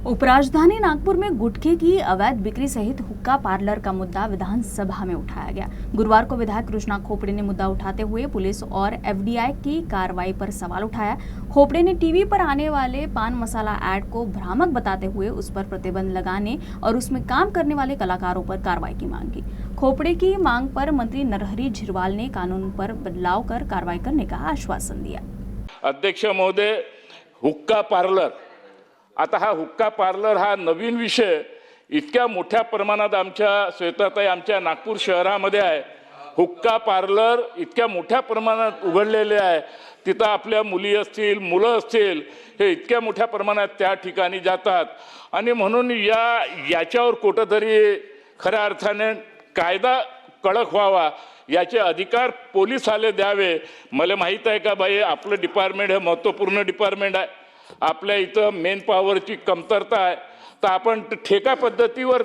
उपराजधानी नागपुर में गुटखे की अवैध बिक्री सहित हुक्का पार्लर का मुद्दा विधानसभा में उठाया गया। गुरुवार को विधायक कृष्णा खोपड़े ने मुद्दा उठाते हुए पुलिस और एफडीआई की कार्रवाई पर सवाल उठाया। खोपड़े ने टीवी पर आने वाले पान मसाला ऐड को भ्रामक बताते हुए उस पर प्रतिबंध लगाने और उसमें काम करने वाले कलाकारों पर कार्रवाई की मांग की। खोपड़े की मांग पर मंत्री नरहरी झिरवाल ने कानून पर बदलाव कर कार्रवाई करने का आश्वासन दिया। अध्यक्ष महोदय, हुक्का पार्लर, आता हा हुक्का पार्लर हा नवीन विषय इतक्या मोठ्या प्रमाणात आमच्या श्वेताताई आमच्या नागपूर शहरामध्ये आहे। हुक्का पार्लर इतक्या मोठ्या प्रमाणात उघडलेले आहे, तिथं आपल्या मुली असतील मुलं असतील हे इतक्या मोठ्या प्रमाणात त्या ठिकाणी जातात आणि म्हणून याच्यावर कुठेतरी खऱ्या अर्थाने कायदा कडक व्हावा, याचे अधिकार पोलिसाला द्यावे। मला माहित आहे का बाई, आपलं डिपार्टमेंट हे महत्त्वपूर्ण डिपार्टमेंट आहे, आपल्या इथं मेन पॉवरची कमतरता आहे, तर आपण ठेका पद्धतीवर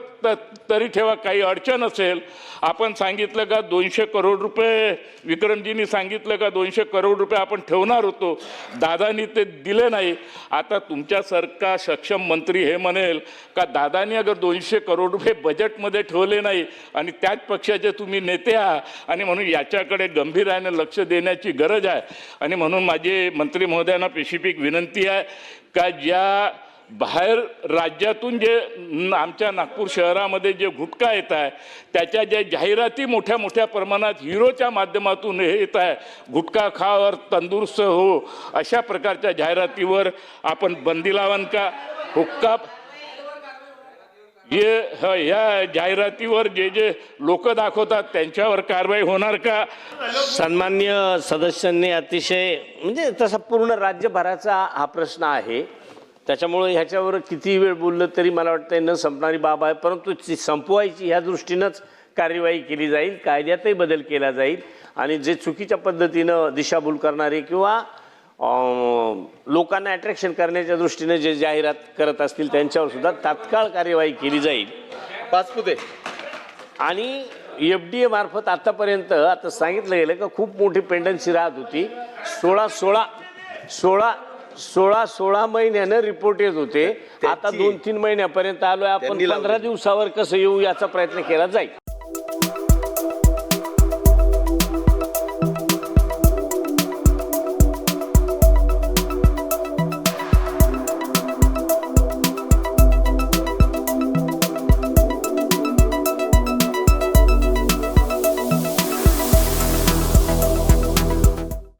तरी ठेवा, काही अडचण असेल। आपण सांगितलं का 200 करोड रुपये, विक्रमजींनी सांगितलं का 200 करोड रुपये आपण ठेवणार होतो, दादांनी ते दिले नाही। आता तुमच्यासारखा सक्षम मंत्री हे म्हणेल का दादांनी अगर 200 करोड रुपये बजेटमध्ये ठेवले नाही आणि त्याच पक्षाचे तुम्ही नेते आहात आणि म्हणून याच्याकडे गंभीराने लक्ष देण्याची गरज आहे। आणि म्हणून माझे मंत्री महोदयांना स्पेसिफिक विनंती आहे का ज्या बाहेर राज्यातून जे आमच्या नागपूर शहरामध्ये जे गुटखा येत आहे त्याच्या ज्या जाहिराती मोठ्या मोठ्या प्रमाणात हिरोच्या माध्यमातून येत आहे, गुटखा खा और तंदुरुस्त हो, अशा प्रकारच्या जाहिरातीवर आपण बंदी लावाल का? हुक्का या जाहिरातीवर जे जे लोक दाखवतात त्यांच्यावर कारवाई होणार का? सन्मान्य सदस्यांनी अतिशय म्हणजे तसा पूर्ण राज्यभराचा हा प्रश्न आहे, त्याच्यामुळे ह्याच्यावर किती वेळ बोललं तरी मला वाटतं न संपणारी बाब आहे। परंतु ती संपवायची ह्या दृष्टीनंच कार्यवाही केली जाईल, कायद्यातही बदल केला जाईल आणि जे चुकीच्या पद्धतीनं दिशाभूल करणारे किंवा लोकांना अट्रॅक्शन करण्याच्या दृष्टीने जे जाहिरात करत असतील त्यांच्यावर सुद्धा तात्काळ कार्यवाही केली जाईल। पाचपुते आणि एफडीए मार्फत आतापर्यंत आता सांगितलं गेलं का खूप मोठी पेंडन्सी राहत होती, 16 महिन्यानं रिपोर्ट येत होते, आता 2-3 महिन्यापर्यंत आलोय आपण। 15 दिवसावर कसं येऊ याचा प्रयत्न केला जाईल।